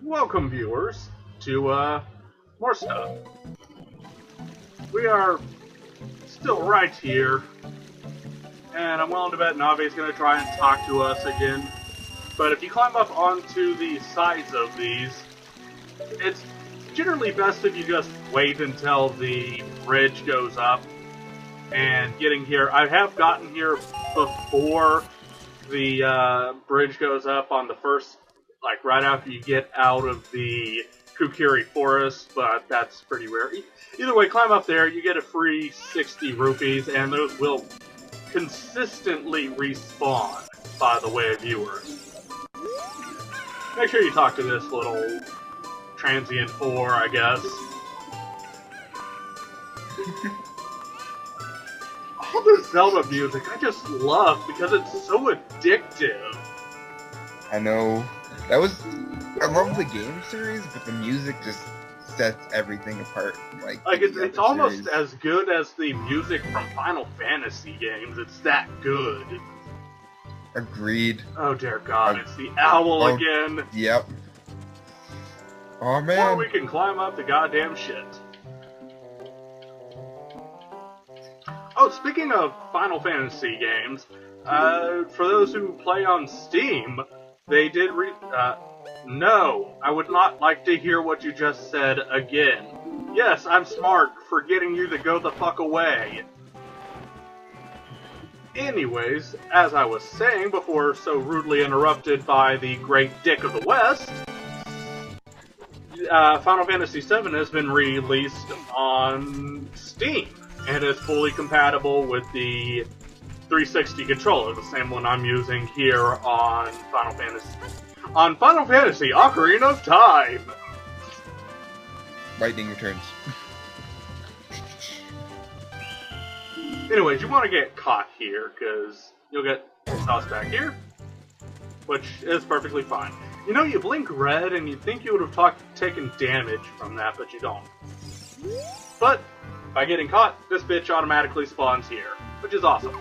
Welcome, viewers, to more stuff. We are still right here, and I'm willing to bet Nave's going to try and talk to us again. But if you climb up onto the sides of these, it's generally best if you just wait until the bridge goes up. And getting here, I have gotten here before the bridge goes up on the first, like right after you get out of the Kukiri forest, but that's pretty rare. Either way, climb up there, you get a free 60 rupees, and those will consistently respawn, by the way, viewers. Make sure you talk to this little transient 4, I guess. All the Zelda music I just love because it's so addictive. I know. I love the game series, but the music just sets everything apart. Like it's almost as good as the music from Final Fantasy games. It's that good. Agreed. Oh dear God, it's the owl again. Yep. Oh man. Or we can climb up the goddamn shit. Oh, speaking of Final Fantasy games, for those who play on Steam, they did no, I would not like to hear what you just said again. Yes, I'm smart for getting you to go the fuck away. Anyways, as I was saying before so rudely interrupted by the great Dick of the West, Final Fantasy VII has been released on Steam, and is fully compatible with the 360 controller, the same one I'm using here on Final Fantasy Ocarina of Time! Lightning returns. Anyways, you want to get caught here, because you'll get tossed back here, which is perfectly fine. You know, you blink red, and you'd think you would have taken damage from that, but you don't. But by getting caught, this bitch automatically spawns here, which is awesome.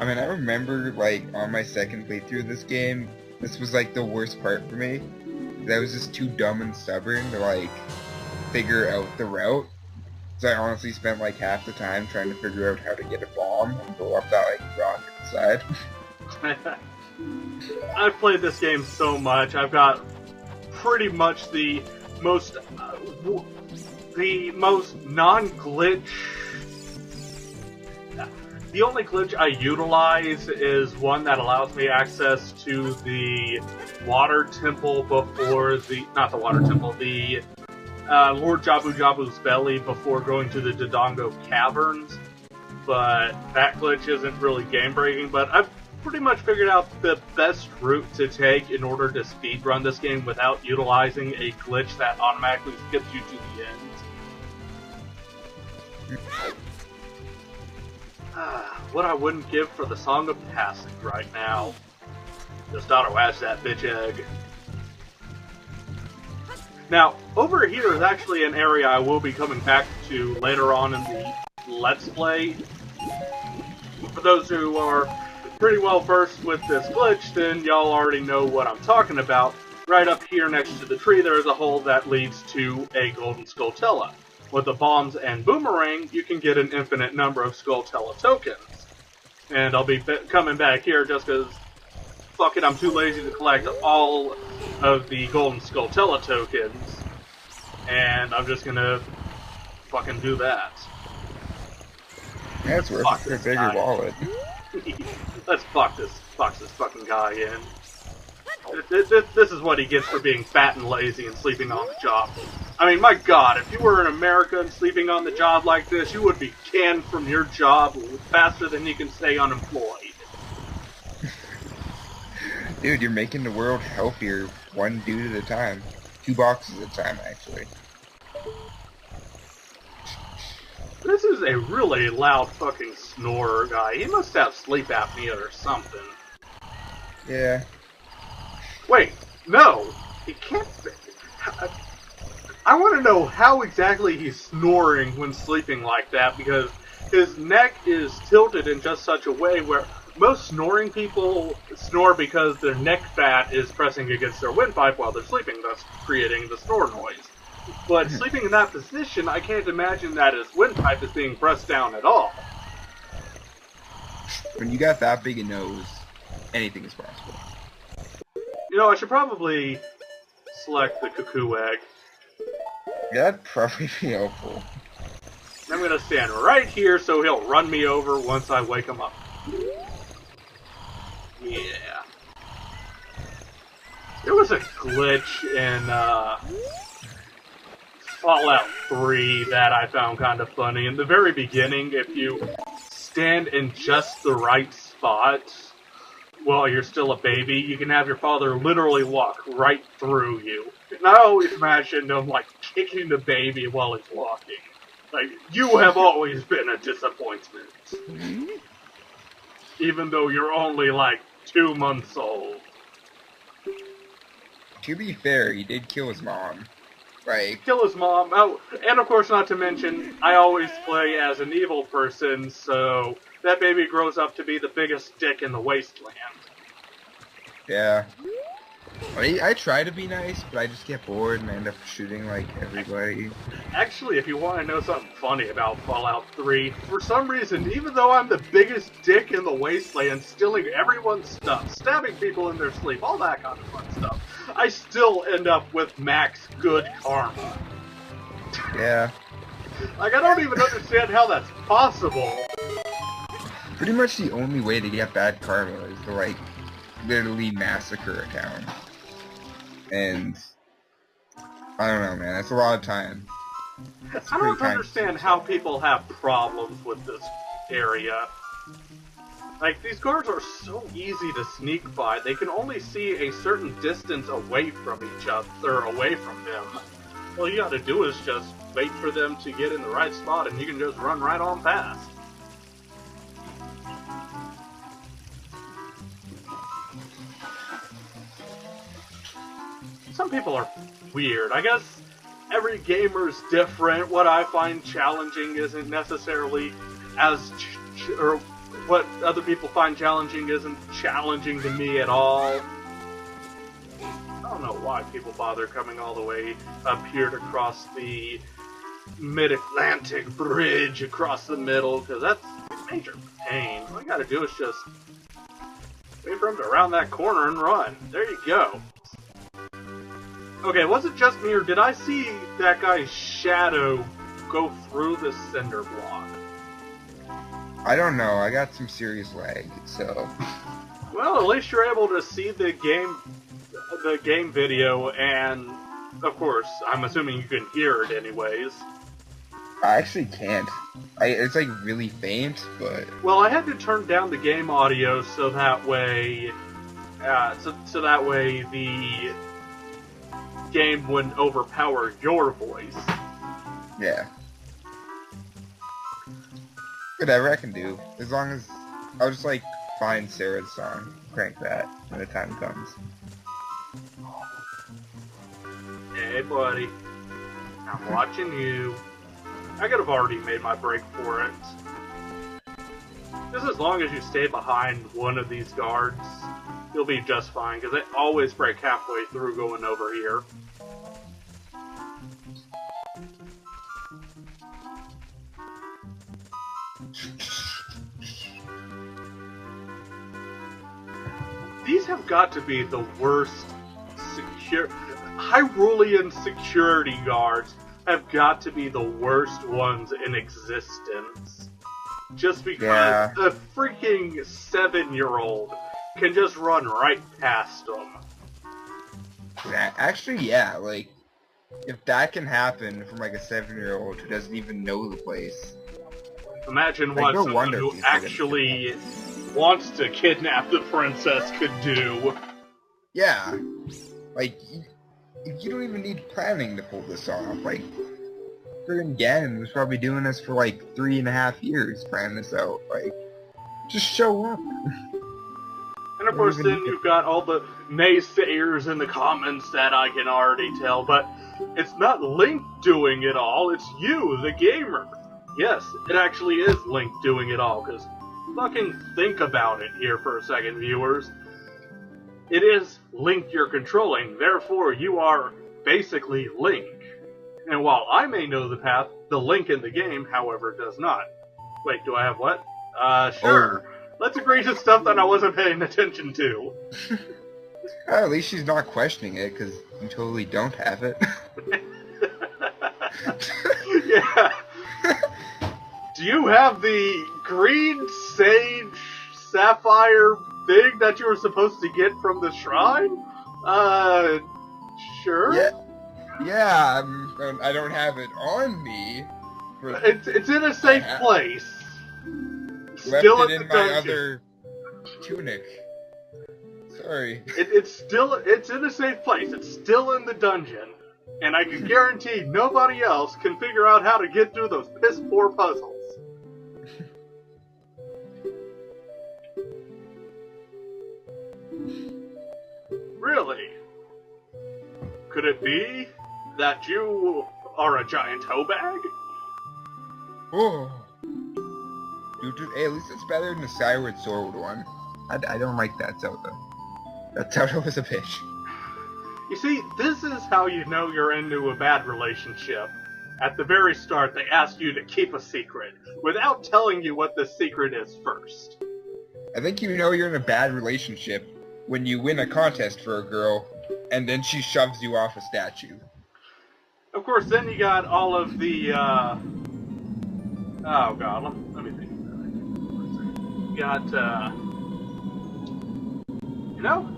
I mean, I remember, like, on my second playthrough of this game, this was, like, the worst part for me. I was just too dumb and stubborn to, like, figure out the route. So I honestly spent, like, half the time trying to figure out how to get a bomb and go up that, like, rock at the side. I've played this game so much, I've got pretty much the most non-glitch. The only glitch I utilize is one that allows me access to the water temple before not the water temple, the Lord Jabu Jabu's belly before going to the Dodongo caverns. But that glitch isn't really game-breaking, but I've pretty much figured out the best route to take in order to speedrun this game without utilizing a glitch that automatically skips you to the end. What I wouldn't give for the Song of Passage right now. Just auto-ash that bitch egg. Now, over here is actually an area I will be coming back to later on in the Let's Play. For those who are pretty well versed with this glitch, then y'all already know what I'm talking about. Right up here next to the tree there is a hole that leads to a golden Skulltula. With the bombs and boomerang, you can get an infinite number of Skulltula tokens. And I'll be coming back here just because, fuck it, I'm too lazy to collect all of the golden Skulltula tokens. And I'm just gonna fucking do that. Yeah, it's worth it for a bigger wallet. Let's box this fucking guy in. This is what he gets for being fat and lazy and sleeping on the job. I mean, my God, if you were in America and sleeping on the job like this, you would be canned from your job faster than you can stay unemployed. Dude, you're making the world healthier, one dude at a time. 2 boxes at a time, actually. This is a really loud fucking snorer guy. He must have sleep apnea or something. Yeah. Wait, no! He can't... I want to know how exactly he's snoring when sleeping like that, because his neck is tilted in just such a way where most snoring people snore because their neck fat is pressing against their windpipe while they're sleeping, thus creating the snore noise. But sleeping in that position, I can't imagine that his windpipe is being pressed down at all. When you got that big a nose, anything is possible. You know, I should probably select the cuckoo egg. That'd probably be helpful. I'm gonna stand right here so he'll run me over once I wake him up. Yeah. There was a glitch in Fallout 3 that I found kind of funny. In the very beginning, if you stand in just the right spot while you're still a baby, you can have your father literally walk right through you. And I always imagined him, like, kicking the baby while he's walking. Like, you have always been a disappointment. Even though you're only, like, 2 months old. To be fair, he did kill his mom. Right. Kill his mom. Oh, and of course, not to mention, I always play as an evil person, so that baby grows up to be the biggest dick in the wasteland. Yeah. I try to be nice, but I just get bored and I end up shooting, like, everybody. Actually, if you want to know something funny about Fallout 3, for some reason, even though I'm the biggest dick in the wasteland, stealing everyone's stuff, stabbing people in their sleep, all that kind of fun stuff, I still end up with max good karma. Yeah. Like, I don't even understand how that's possible. Pretty much the only way to get bad karma is to, like, literally massacre a town. And I don't know, man. That's a lot of time. I don't understand how people have problems with this area. Like, these guards are so easy to sneak by. They can only see a certain distance away from each other, or away from them. All you gotta do is just wait for them to get in the right spot, and you can just run right on past. Some people are weird. I guess every gamer's different. What I find challenging isn't necessarily as... or what other people find challenging isn't challenging to me at all. I don't know why people bother coming all the way up here to cross the Mid-Atlantic Bridge across the middle, because that's a major pain. All you gotta do is just wait for him to round that corner and run. There you go. Okay, was it just me, or did I see that guy's shadow go through the cinder block? I don't know. I got some serious lag, so... Well, at least you're able to see the game video, and, of course, I'm assuming you can hear it anyways. I actually can't. It's, like, really faint, but... Well, I had to turn down the game audio so that way... so that way the game wouldn't overpower your voice. Yeah. Whatever I can do. As long as... I'll just, like, find Sarah's song. Crank that when the time comes. Hey, buddy. I'm watching you. I could have already made my break for it. Just as long as you stay behind one of these guards, you'll be just fine, because they always break halfway through going over here. These have got to be the worst Hyrulean security guards have got to be the worst ones in existence. Just because a freaking 7-year-old can just run right past them. Actually, yeah, like, if that can happen from, like, a 7-year-old who doesn't even know the place. Imagine what someone who actually wants to kidnap the princess could do. Yeah. Like, you don't even need planning to pull this off. Like, friggin' Ganon was probably doing this for, like, 3.5 years, planning this out. Like, just show up. And of course then you've got all the naysayers in the comments that I can already tell, but it's not Link doing it all, it's you, the gamer. Yes, it actually is Link doing it all, because fucking think about it here for a second, viewers. It is Link you're controlling, therefore you are basically Link. And while I may know the path, the Link in the game, however, does not. Wait, do I have what? Sure. Oh. Let's agree to stuff that I wasn't paying attention to. Well, at least she's not questioning it, because you totally don't have it. Yeah. Do you have the green sage sapphire thing that you were supposed to get from the shrine? Sure. Yeah, I don't have it on me. But It's in a safe place. left Still it in in the my dungeon. other tunic. Sorry. It's in a safe place. It's still in the dungeon. And I can guarantee nobody else can figure out how to get through those piss poor puzzles. Really? Could it be that you are a giant hoe bag? Oh. Dude, hey, at least it's better than the Skyward Sword one. I don't like that Zelda. That Zelda was a bitch. You see, this is how you know you're into a bad relationship. At the very start, they ask you to keep a secret, without telling you what the secret is first. I think you know you're in a bad relationship when you win a contest for a girl, and then she shoves you off a statue. Of course, then you got all of the, oh god, let me think about it. You got, you know,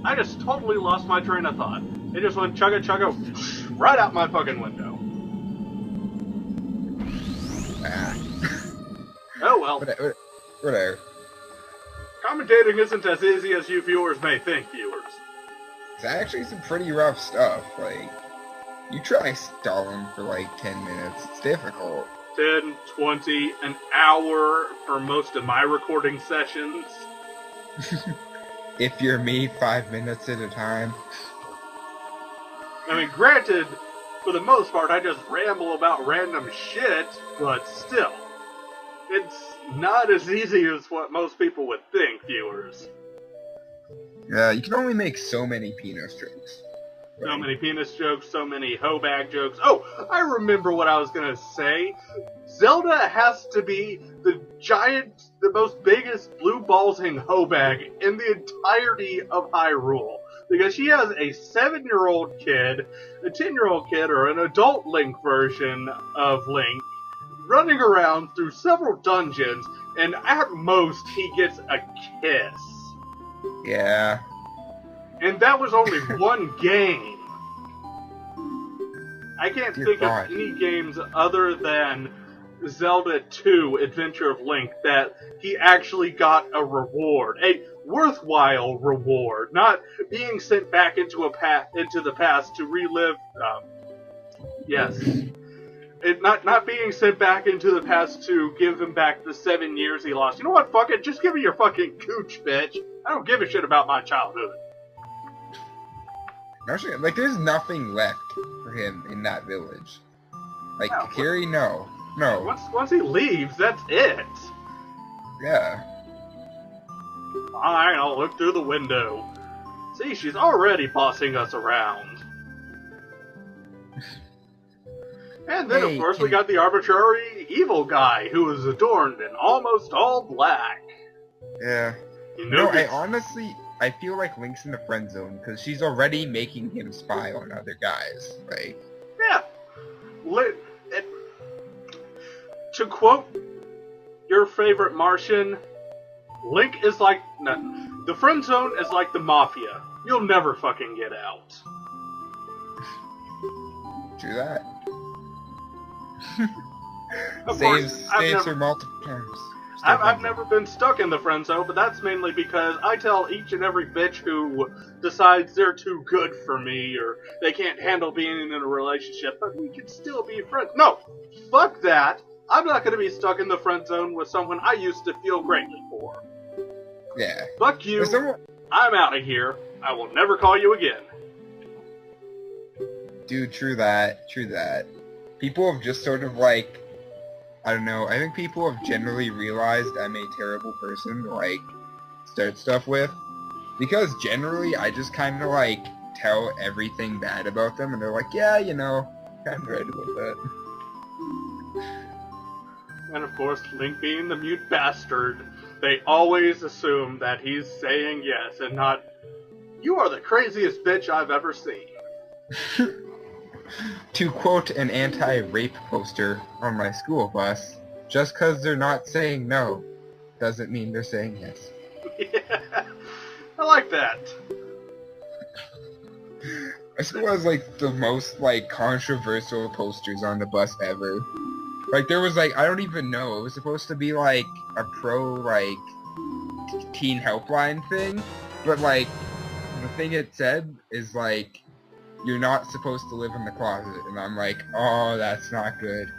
I just totally lost my train of thought. It just went chugga right out my fucking window. Ah. Oh well. Whatever. Commentating isn't as easy as you viewers may think, viewers. It's actually some pretty rough stuff. Like, you try stalling for like 10 minutes. It's difficult. 10, 20, an hour for most of my recording sessions. If you're me, 5 minutes at a time. I mean, granted, for the most part, I just ramble about random shit, but still, it's not as easy as what most people would think, viewers. Yeah, you can only make so many penis jokes. So many penis jokes, so many hoe bag jokes. Oh, I remember what I was gonna say. Zelda has to be the most biggest blue ballsing hoe bag in the entirety of Hyrule. Because she has a 7-year-old kid, a 10-year-old kid, or an adult Link version of Link, running around through several dungeons, and at most he gets a kiss. Yeah. And that was only one game. I can't think of any games other than Zelda 2 Adventure of Link that he actually got a reward. A worthwhile reward. Not being sent back into the past to relive... yes. Not being sent back into the past to give him back the 7 years he lost. You know what? Fuck it. Just give me your fucking cooch, bitch. I don't give a shit about my childhood. Actually, like, there's nothing left for him in that village. Like, No, Kiri, no. No. Once he leaves, that's it. Yeah. Fine, I'll look through the window. See, she's already bossing us around. And then, Hey, of course, we got the arbitrary evil guy who is adorned in almost all black. Yeah. You know, I feel like Link's in the friend zone, because she's already making him spy on other guys. Like, yeah. To quote your favorite Martian, Link is like... No, the friend zone is like the Mafia. You'll never fucking get out. do that. Of course, saves her multiple times. I've never been stuck in the friend zone, but that's mainly because I tell each and every bitch who decides they're too good for me or they can't handle being in a relationship, but we can still be friends. No, fuck that. I'm not going to be stuck in the friend zone with someone I used to feel greatly for. Yeah. Fuck you. I'm out of here. I will never call you again. Dude, true that. People have just sort of, like, I don't know. I think people have generally realized I'm a terrible person to, like, start stuff with. Because generally, I just kind of, like, tell everything bad about them, and they're like, yeah, you know, I'm right about that. And of course, Link being the mute bastard, they always assume that he's saying yes and not, you are the craziest bitch I've ever seen. To quote an anti-rape poster on my school bus, just because they're not saying no doesn't mean they're saying yes. Yeah, I like that. My school has, like, the most, like, controversial posters on the bus ever. Like, there was, like, I don't even know, it was supposed to be, like, a pro, like, teen helpline thing, but, like, the thing it said is, like, you're not supposed to live in the closet, and I'm like, oh, that's not good.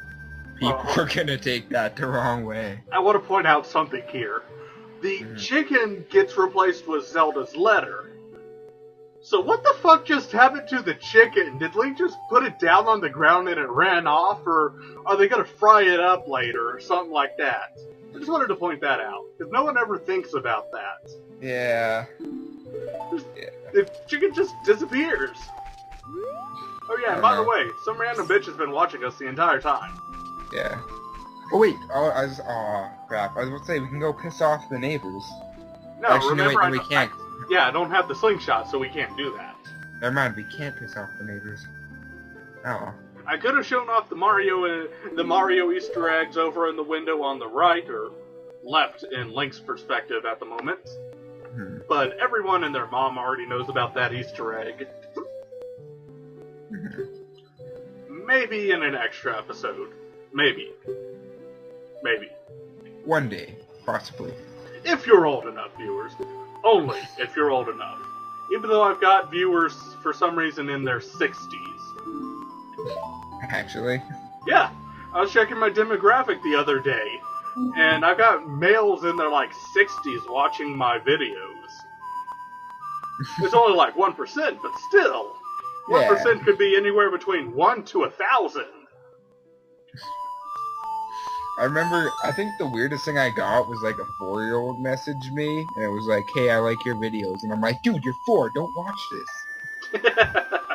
People are gonna take that the wrong way. I want to point out something here. The chicken gets replaced with Zelda's letter. So what the fuck just happened to the chicken? Did Link just put it down on the ground and it ran off? Or are they gonna fry it up later or something like that? I just wanted to point that out, because no one ever thinks about that. Yeah. The chicken just disappears. Oh yeah, and by the way, some random bitch has been watching us the entire time. Yeah. Oh wait, crap. I was about to say, we can go piss off the neighbors. No, actually, remember, no, wait, we can't. I don't have the slingshot, so we can't do that. Never mind, we can't piss off the neighbors. Oh. I could have shown off the Mario Easter eggs over in the window on the right, or left in Link's perspective at the moment. But everyone and their mom already knows about that Easter egg. Maybe in an extra episode. Maybe. One day, possibly. If you're old enough, viewers. Only if you're old enough. Even though I've got viewers, for some reason, in their 60s. Actually? Yeah. I was checking my demographic the other day, and I've got males in their, like, 60s watching my videos. It's only like 1%, but still. 1% could be anywhere between 1 to 1,000. I remember, I think the weirdest thing I got was like a 4-year-old messaged me, and it was like, hey, I like your videos. And I'm like, dude, you're 4, don't watch this.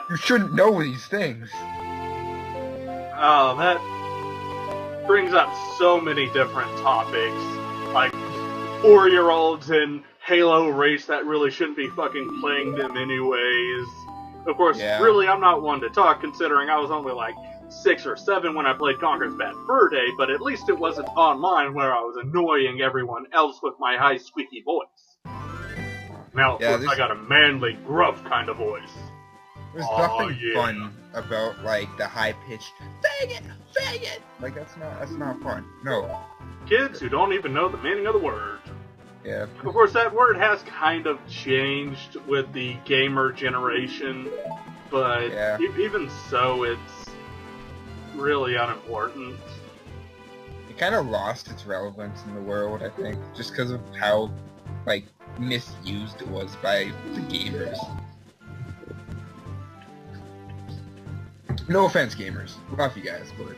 You shouldn't know these things. Oh, that brings up so many different topics. Like, 4-year-olds in Halo race that really shouldn't be fucking playing them anyways. Of course, really, I'm not one to talk, considering I was only like 6 or 7 when I played Conker's Bad Fur Day, but at least it wasn't online where I was annoying everyone else with my high squeaky voice. Now, of course, I got a manly, gruff kind of voice. There's nothing fun about, like, the high-pitched, faggot, faggot! Like, that's not fun. No. Kids who don't even know the meaning of the word. Yeah. Of course, that word has kind of changed with the gamer generation, but even so, it's really unimportant. It kind of lost its relevance in the world, I think, just because of how, like, misused it was by the gamers. No offense, gamers. Love you guys, but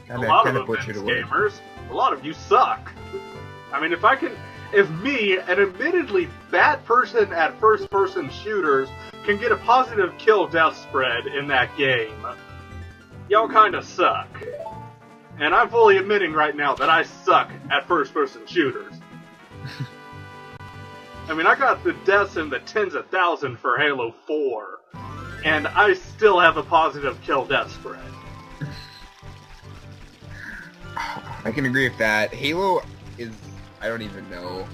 kind of butchered the word. Gamers, a lot of you suck. I mean, if me, an admittedly bad person at first-person shooters, can get a positive kill-death spread in that game, y'all kinda suck. And I'm fully admitting right now that I suck at first-person shooters. I mean, I got the deaths in the tens of thousands for Halo 4, and I still have a positive kill-death spread. I can agree with that. Halo is... I don't even know.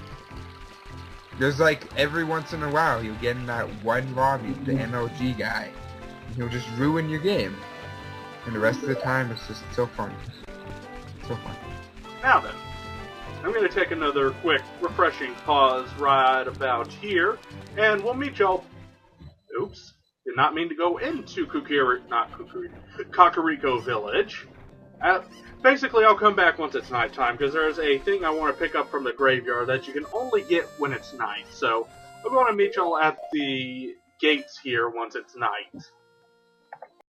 There's like, every once in a while, you'll get in that one lobby, the MLG guy, and he'll just ruin your game. And the rest of the time, it's just so fun. So fun. Now then, I'm going to take another quick, refreshing pause right about here, and we'll meet y'all... Oops. Did not mean to go into Kakariko Village. Basically, I'll come back once it's nighttime, because there's a thing I want to pick up from the graveyard that you can only get when it's night. So, I'm going to meet y'all at the gates here once it's night.